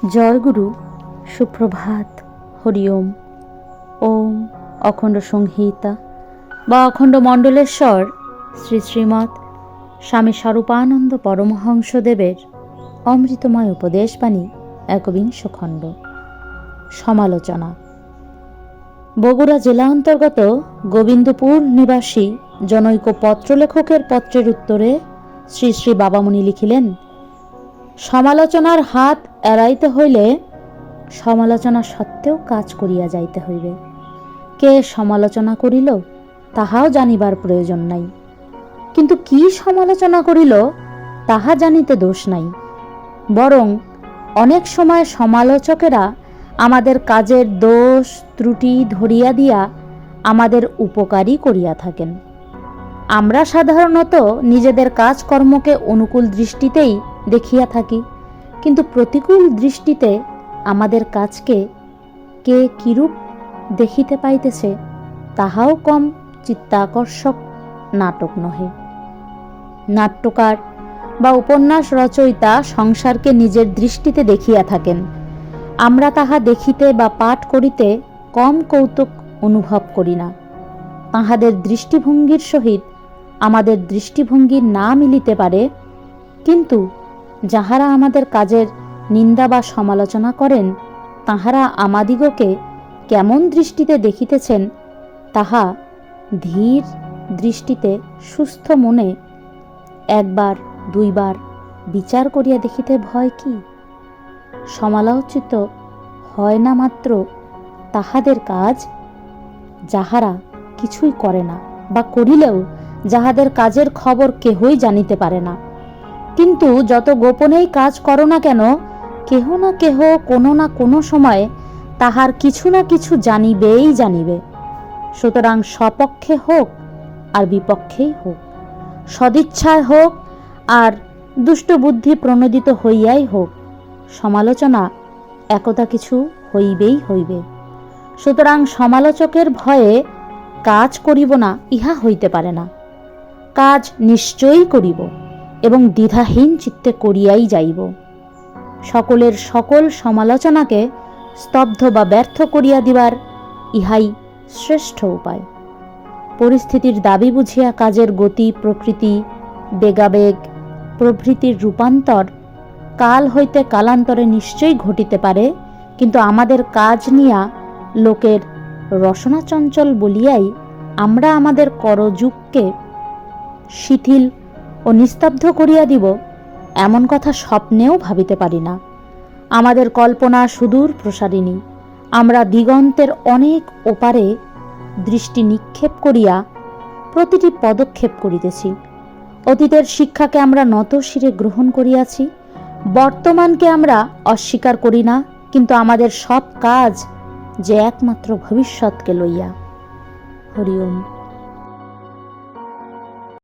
জয় গুরু, সুপ্রভাত, হরি ওম। ওম অখণ্ড সংহিতা বা অখণ্ড মণ্ডলেশ্বর শ্রী শ্রীমৎ স্বামী স্বরূপানন্দ পরমহংসদেবের অমৃতময় উপদেশবাণী একবিংশ খণ্ড। সমালোচনা। বগুড়া জেলা অন্তর্গত গোবিন্দপুর নিবাসী জনৈক পত্রলেখকের পত্রের উত্তরে শ্রী শ্রী বাবামুনি লিখিলেন, সমালোচনার হাত এড়াইতে হইলে সমালোচনা সত্ত্বেও কাজ করিয়া যাইতে হইবে। কে সমালোচনা করিল তাহাও জানিবার প্রয়োজন নাই, কিন্তু কি সমালোচনা করিল তাহা জানিতে দোষ নাই। বরং অনেক সময় সমালোচকেরা আমাদের কাজের দোষ ত্রুটি ধরিয়া দিয়া আমাদের উপকারই করিয়া থাকেন। আমরা সাধারণত নিজেদের কাজকর্মকে অনুকূল দৃষ্টিতেই দেখিয়া থাকি, কিন্তু প্রতিকূল দৃষ্টিতে আমাদের কাজকে কে কিরূপ দেখিতে পাইতেছে তাহাও কম চিত্তাকর্ষক নাটক নহে। নাট্যকার বা উপন্যাস রচয়িতা সংসারকে নিজের দৃষ্টিতে দেখিয়া থাকেন। আমরা তাহা দেখিতে বা পাঠ করিতে কম কৌতুক অনুভব করি না। তাহাদের দৃষ্টিভঙ্গির সহিত আমাদের দৃষ্টিভঙ্গি না মিলিতে পারে, কিন্তু যাহারা আমাদের কাজের নিন্দা বা সমালোচনা করেন তাহারা আমাদিগকে কেমন দৃষ্টিতে দেখিতেছেন তাহা ধীর দৃষ্টিতে সুস্থ মনে একবার দুইবার বিচার করিয়া দেখিতে ভয় কি? সমালোচিত হয় না মাত্র তাহাদের কাজ যাহারা কিছুই করে না, বা করিলেও যাহাদের কাজের খবর কেহই জানিতে পারে না। কিন্তু যত গোপনেই কাজ করো না কেন, কেহ না কেহ কোনো না কোনো সময় তাহার কিছু না কিছু জানিবেই জানিবে। সুতরাং স্বপক্ষে হোক আর বিপক্ষেই হোক, সদিচ্ছায় হোক আর দুষ্ট বুদ্ধি প্রণোদিত হইয়াই হোক, সমালোচনা একদা কিছু হইবেই হইবে। সুতরাং সমালোচকের ভয়ে কাজ করিব না ইহা হইতে পারে না। কাজ নিশ্চয়ই করিব এবং দ্বিধাহীন চিত্তে করিয়াই যাইব। সকলের সকল সমালোচনাকে স্তব্ধ বা ব্যর্থ করিয়া দিবার ইহাই শ্রেষ্ঠ উপায়। পরিস্থিতির দাবি বুঝিয়া কাজের গতি প্রকৃতি বেগাবেগ প্রভৃতির রূপান্তর কাল হইতে কালান্তরে নিশ্চয়ই ঘটিতে পারে, কিন্তু আমাদের কাজ নিয়া লোকের রসনা চঞ্চল বলিয়াই আমরা আমাদের করযুগকে শিথিল ও নিস্তব্ধ করিয়া দিব, এমন কথা স্বপ্নেও ভাবিতে পারি না। আমাদের কল্পনা সুদূর প্রসারিণী। আমরা দিগন্তের অনেক ওপারে দৃষ্টি নিক্ষেপ করিয়া প্রতিটি পদক্ষেপ করিতেছি। অতীতের শিক্ষাকে আমরা নত শিরে গ্রহণ করিয়াছি, বর্তমানকে আমরা অস্বীকার করি না, কিন্তু আমাদের সব কাজ যে একমাত্র ভবিষ্যৎকে লইয়া। হরি ওম।